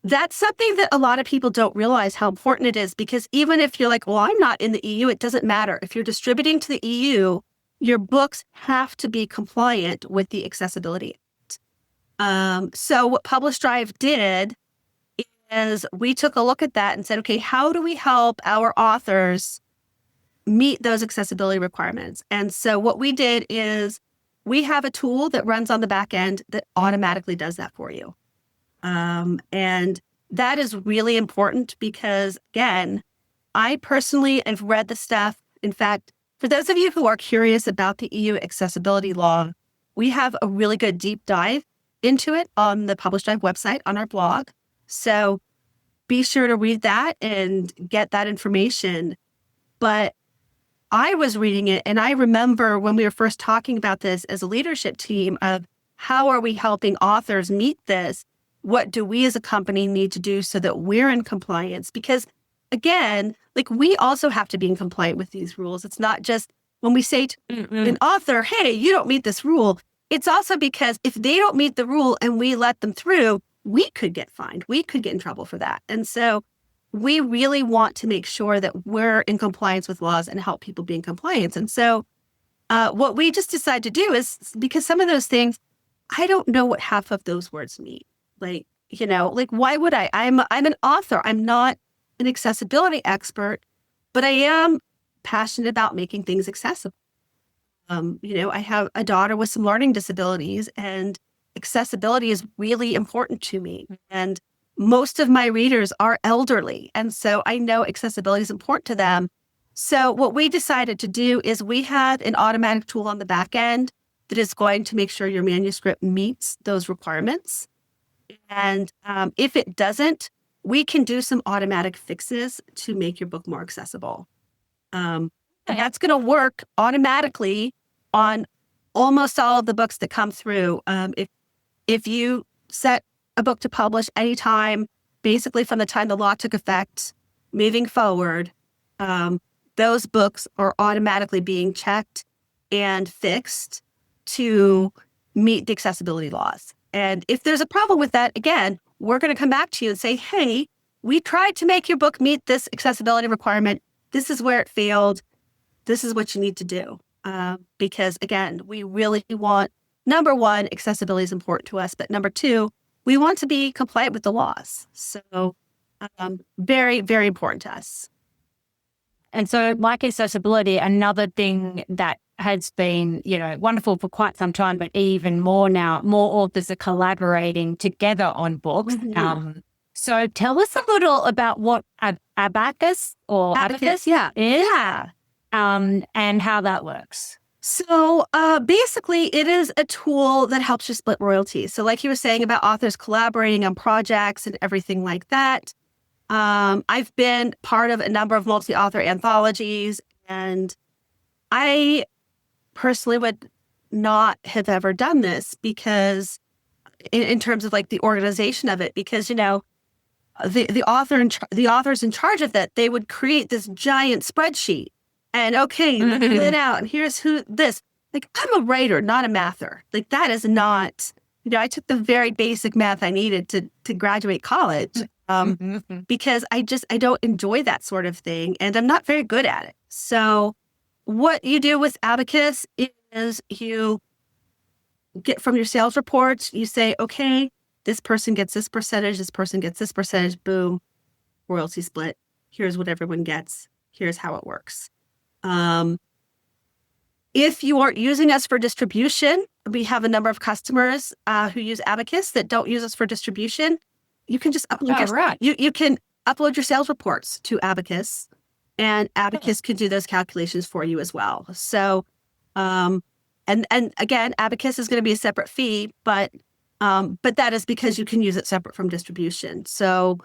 that's something that a lot of people don't realize how important it is, because even if you're like, well, I'm not in the EU, it doesn't matter. If you're distributing to the EU, your books have to be compliant with the Accessibility Act. So what PublishDrive did is we took a look at that and said, okay, how do we help our authors meet those accessibility requirements? And so what we did is we have a tool that runs on the back end that automatically does that for you. And that is really important because, again, I personally have read the stuff. In fact, for those of you who are curious about the EU accessibility law, we have a really good deep dive into it on the PublishDrive website on our blog. So be sure to read that and get that information. But I was reading it, and I remember when we were first talking about this as a leadership team of how are we helping authors meet this? What do we as a company need to do so that we're in compliance? Because again, like, we also have to be in compliance with these rules. It's not just when we say to an author, hey, you don't meet this rule. It's also because if they don't meet the rule and we let them through, we could get fined. We could get in trouble for that. And so we really want to make sure that we're in compliance with laws and help people be in compliance. And so what we just decided to do is, because some of those things, I don't know what half of those words mean. Like, why would I? I'm an author. I'm not an accessibility expert, but I am passionate about making things accessible. I have a daughter with some learning disabilities, and accessibility is really important to me. And most of my readers are elderly. And so I know accessibility is important to them. So what we decided to do is we have an automatic tool on the back end that is going to make sure your manuscript meets those requirements. And if it doesn't, we can do some automatic fixes to make your book more accessible. And that's going to work automatically on almost all of the books that come through. If you set a book to publish anytime, basically from the time the law took effect, moving forward, those books are automatically being checked and fixed to meet the accessibility laws. And if there's a problem with that, again, we're going to come back to you and say, hey, we tried to make your book meet this accessibility requirement. This is where it failed. This is what you need to do. because again, we really want, number one, accessibility is important to us, but number two, we want to be compliant with the laws. So very, very important to us. And so like accessibility, another thing that has been, wonderful for quite some time, but even more now, more authors are collaborating together on books. Mm-hmm. So tell us a little about what Abacus Abacus, is, and how that works. So basically, it is a tool that helps you split royalties. So like you were saying about authors collaborating on projects and everything like that, I've been part of a number of multi-author anthologies, and I personally would not have ever done this because in terms of like the organization of it, because, the authors in charge of that, they would create this giant spreadsheet and let's fill it out. And here's who this, like, I'm a writer, not a mather. Like that is not, I took the very basic math I needed to graduate college. Because I don't enjoy that sort of thing, and I'm not very good at it. So what you do with Abacus is you get from your sales reports, you say, okay, this person gets this percentage, this person gets this percentage, boom, royalty split. Here's what everyone gets. Here's how it works. If you aren't using us for distribution, we have a number of customers who use Abacus that don't use us for distribution. You can just upload you can upload your sales reports to Abacus, and Abacus can do those calculations for you as well. So, and again, Abacus is going to be a separate fee, but that is because you can use it separate from distribution. So,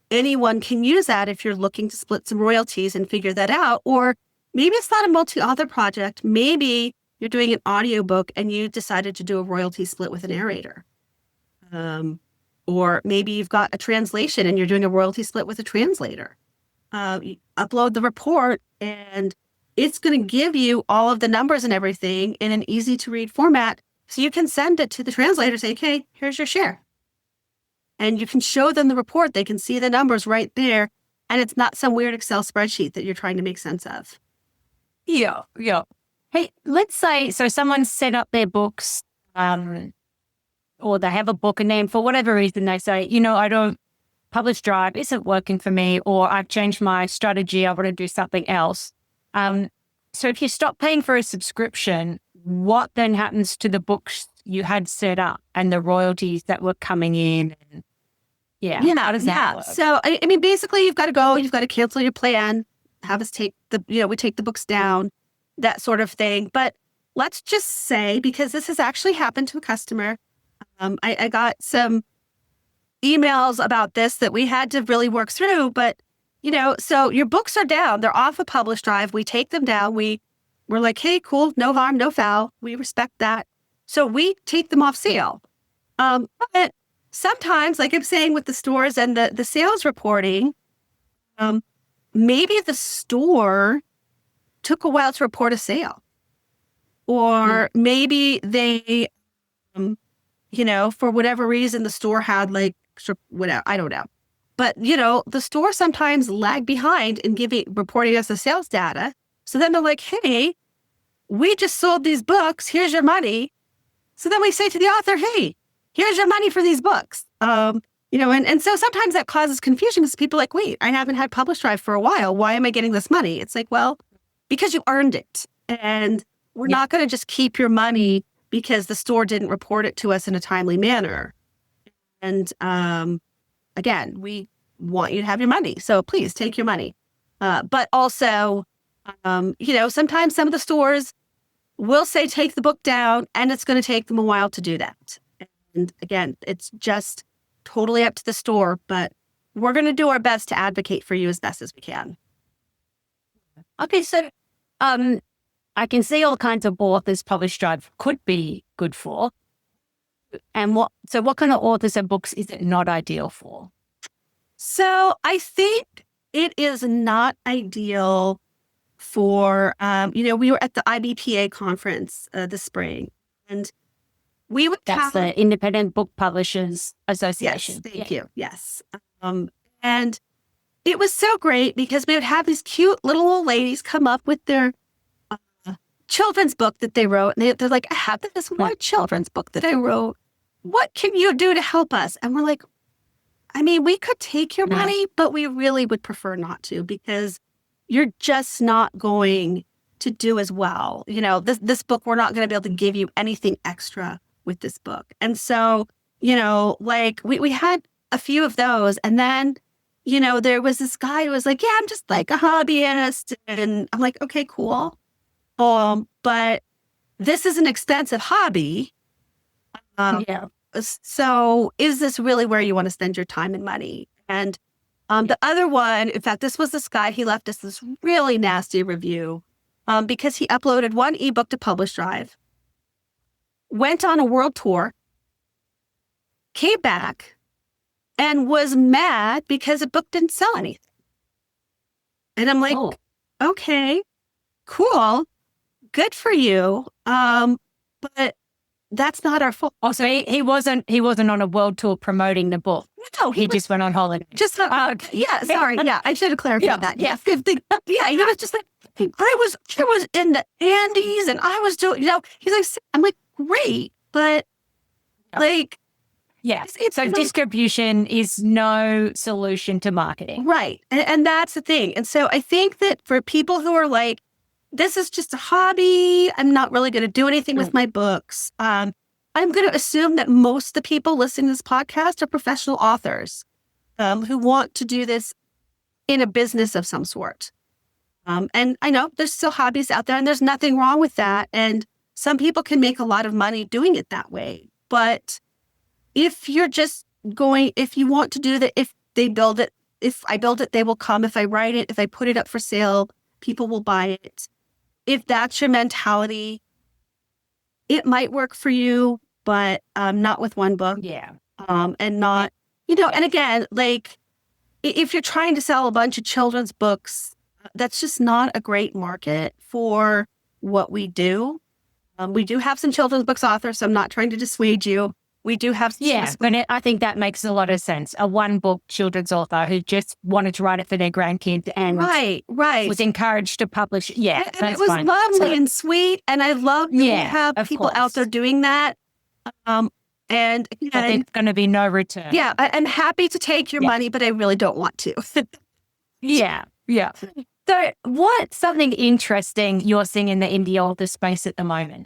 anyone can use that if you're looking to split some royalties and figure that out. Or maybe it's not a multi-author project. Maybe you're doing an audiobook and you decided to do a royalty split with a narrator. Or maybe you've got a translation and you're doing a royalty split with a translator. You upload the report and it's going to give you all of the numbers and everything in an easy to read format. So you can send it to the translator, say, okay, here's your share. And you can show them the report. They can see the numbers right there. And it's not some weird Excel spreadsheet that you're trying to make sense of. Yeah. Hey, let's say, so someone set up their books, or they have a book and then for whatever reason they say, I don't, PublishDrive isn't working for me, or I've changed my strategy, I want to do something else. So if you stop paying for a subscription, what then happens to the books you had set up and the royalties that were coming in? And how does that work? So, I mean, basically you've got to cancel your plan, have us take we take the books down, that sort of thing. But let's just say, because this has actually happened to a customer, I got some emails about this that we had to really work through, but so your books are down, they're off of PublishDrive. We take them down. We're like, hey, cool, no harm, no foul. We respect that. So we take them off sale. But sometimes, like I'm saying with the stores and the sales reporting, maybe the store took a while to report a sale, or maybe they, for whatever reason, the store had whatever, I don't know. But, the store sometimes lag behind in reporting us the sales data. So then they're like, hey, we just sold these books. Here's your money. So then we say to the author, hey, here's your money for these books. And so sometimes that causes confusion because people are like, wait, I haven't had PublishDrive for a while. Why am I getting this money? It's like, well, because you earned it. And we're not going to just keep your money because the store didn't report it to us in a timely manner. And again, we want you to have your money. So please take your money. But also, sometimes some of the stores will say, take the book down, and it's going to take them a while to do that. And again, it's just totally up to the store, but we're going to do our best to advocate for you as best as we can. Okay, so I can see all kinds of authors PublishDrive could be good for. And what kind of authors and books is it not ideal for? So I think it is not ideal for, we were at the IBPA conference this spring, and we would That's the Independent Book Publishers Association. Yes, thank you. Yes. And it was so great because we would have these cute little old ladies come up with their children's book that they wrote. And they're like, I have this one children's book that I wrote. What can you do to help us? And we're like, I mean, we could take your money, but we really would prefer not to, because you're just not going to do as well. This book, we're not going to be able to give you anything extra with this book. And so, like we had a few of those. And then, there was this guy who was like, yeah, I'm just like a hobbyist. And I'm like, okay, cool. But this is an expensive hobby. So is this really where you want to spend your time and money? And the other one, in fact, this was this guy, he left us this really nasty review because he uploaded one ebook to PublishDrive, went on a world tour, came back, and was mad because the book didn't sell anything. And I'm like, okay, cool, good for you, but that's not our fault. Also, he wasn't on a world tour promoting the book. No, he just went on holiday. Yeah, sorry. Yeah, I should have clarified that. Yeah, he was just like, I was in the Andes and I was doing, he's like, I'm like, great, but like, so distribution is no solution to marketing. Right. And that's the thing. And so I think that for people who are like, this is just a hobby, I'm not really going to do anything with my books. I'm going to assume that most of the people listening to this podcast are professional authors who want to do this in a business of some sort. And I know there's still hobbies out there and there's nothing wrong with that. And some people can make a lot of money doing it that way. But if you're just if you want to do that, if I build it, they will come. If I write it, if I put it up for sale, people will buy it. If that's your mentality, it might work for you, but not with one book. Yeah. And not, and again, like if you're trying to sell a bunch of children's books, that's just not a great market for what we do. We do have some children's books authors, so I'm not trying to dissuade you. We do have some. But I think that makes a lot of sense. A one-book children's author who just wanted to write it for their grandkids and was encouraged to publish. Yeah, and it was lovely and sweet, and I love that we have people out there doing that. And there's going to be no return. Yeah, I'm happy to take your money, but I really don't want to. Yeah. So what's something interesting you're seeing in the indie author space at the moment?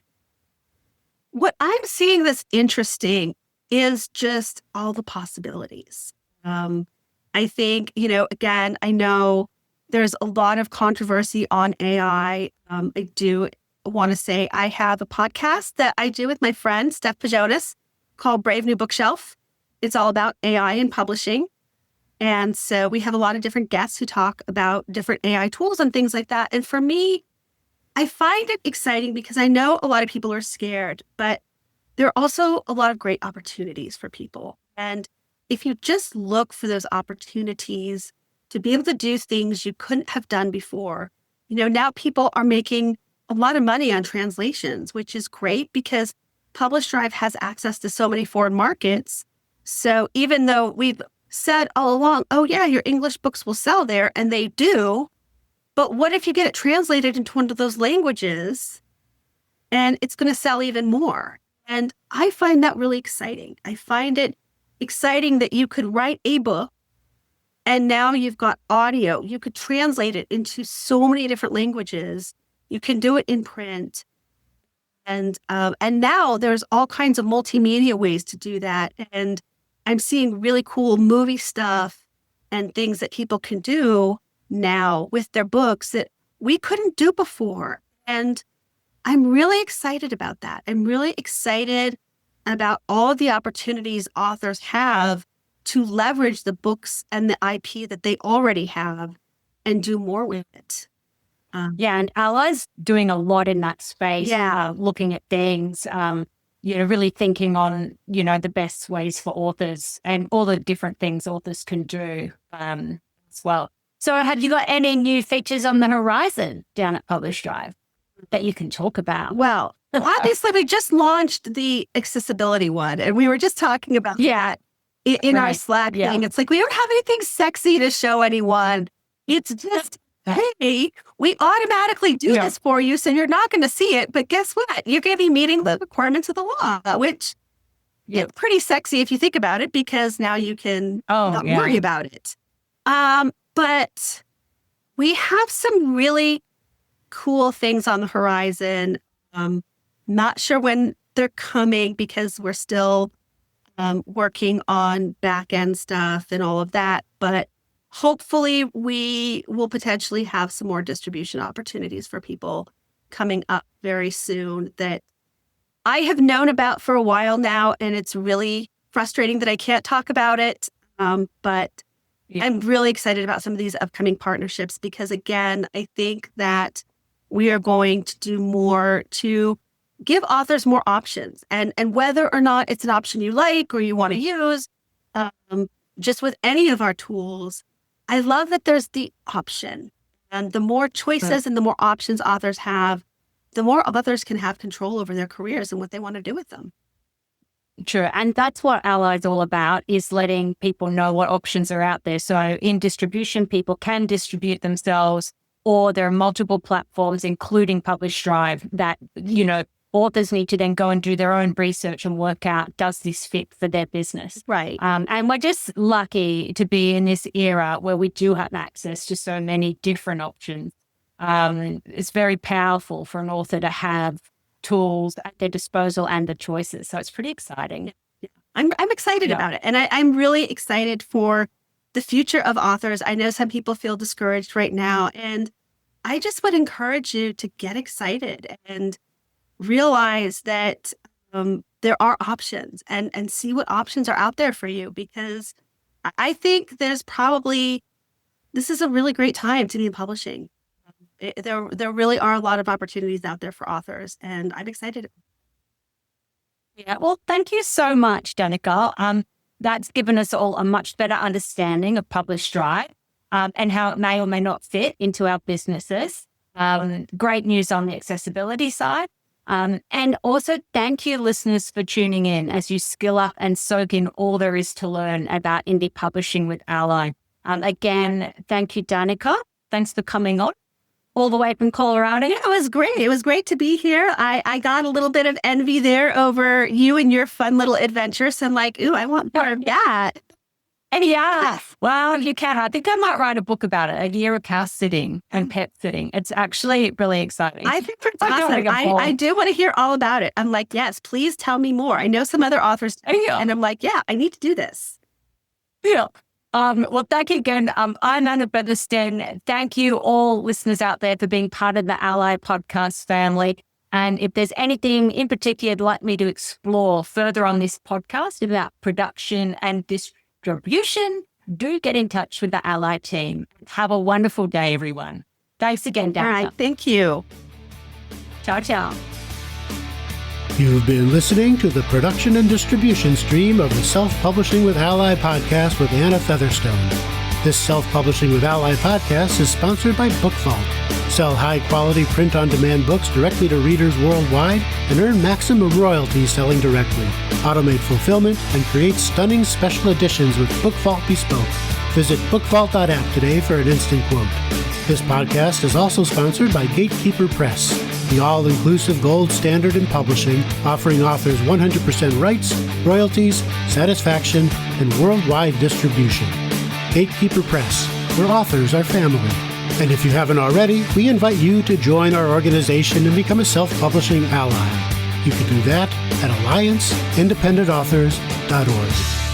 What I'm seeing that's interesting is just all the possibilities. I think, again, I know there's a lot of controversy on AI. I do want to say I have a podcast that I do with my friend, Steph Pajonas, called Brave New Bookshelf. It's all about AI and publishing. And so we have a lot of different guests who talk about different AI tools and things like that. And for me, I find it exciting because I know a lot of people are scared, but there are also a lot of great opportunities for people. And if you just look for those opportunities to be able to do things you couldn't have done before, now people are making a lot of money on translations, which is great because PublishDrive has access to so many foreign markets. So even though we've said all along, oh yeah, your English books will sell there, and they do, but what if you get it translated into one of those languages and it's going to sell even more? And I find that really exciting. I find it exciting that you could write a book and now you've got audio. You could translate it into so many different languages. You can do it in print. And now there's all kinds of multimedia ways to do that. And I'm seeing really cool movie stuff and things that people can do now with their books that we couldn't do before. And I'm really excited about that. I'm really excited about all of the opportunities authors have to leverage the books and the IP that they already have and do more with it. And ALLi's doing a lot in that space, looking at things, really thinking on, the best ways for authors and all the different things authors can do as well. So have you got any new features on the horizon down at PublishDrive that you can talk about? Well, obviously we just launched the accessibility one and we were just talking about that in our Slack thing. It's like, we don't have anything sexy to show anyone. It's just hey, we automatically do this for you, so you're not going to see it. But guess what? You're going to be meeting the requirements of the law, which is pretty sexy if you think about it, because now you can not worry about it. But we have some really cool things on the horizon. Not sure when they're coming because we're still working on back-end stuff and all of that. But hopefully we will potentially have some more distribution opportunities for people coming up very soon that I have known about for a while now. And it's really frustrating that I can't talk about it. But I'm really excited about some of these upcoming partnerships because, again, I think that we are going to do more to give authors more options. And whether or not it's an option you like or you want to use, just with any of our tools, I love that there's the option. And the more choices and the more options authors have, the more authors can have control over their careers and what they want to do with them. True. And that's what ALLi is all about, is letting people know what options are out there. So in distribution, people can distribute themselves, or there are multiple platforms, including PublishDrive, that, authors need to then go and do their own research and work out, does this fit for their business? Right. And we're just lucky to be in this era where we do have access to so many different options. It's very powerful for an author to have tools at their disposal and the choices. So it's pretty exciting. Yeah. I'm excited about it. And I'm really excited for the future of authors. I know some people feel discouraged right now. And I just would encourage you to get excited and realize that there are options and see what options are out there for you, because I think this is a really great time to be in publishing. There really are a lot of opportunities out there for authors, and I'm excited. Yeah, well, thank you so much, Danica. That's given us all a much better understanding of PublishDrive and how it may or may not fit into our businesses. Great news on the accessibility side. And also thank you, listeners, for tuning in as you skill up and soak in all there is to learn about indie publishing with ALLi. Again, thank you, Danica. Thanks for coming on all the way from Colorado. Yeah, it was great. It was great to be here. I got a little bit of envy there over you and your fun little adventures. So I'm like, ooh, I want more of that. And well, you can. I think I might write a book about it, a year of house sitting and pet sitting. It's actually really exciting. I think it's awesome. I do want to hear all about it. I'm like, yes, please tell me more. I know some other authors, and I'm like, yeah, I need to do this. Yeah. Well, thank you again. I'm Anna Featherstone. Thank you all listeners out there for being part of the ALLi podcast family. And if there's anything in particular you'd like me to explore further on this podcast about production and distribution, do get in touch with the ALLi team. Have a wonderful day, everyone. Thanks again, Danica. All right, thank you. Ciao, ciao. You've been listening to the production and distribution stream of the Self-Publishing with ALLi podcast with Anna Featherstone. This Self-Publishing with ALLi podcast is sponsored by BookVault. Sell high-quality print-on-demand books directly to readers worldwide and earn maximum royalties selling directly. Automate fulfillment and create stunning special editions with BookVault Bespoke. Visit bookvault.app today for an instant quote. This podcast is also sponsored by Gatekeeper Press, the all-inclusive gold standard in publishing, offering authors 100% rights, royalties, satisfaction, and worldwide distribution. Gatekeeper Press, where authors are family. And if you haven't already, we invite you to join our organization and become a self-publishing ally. You can do that at allianceindependentauthors.org.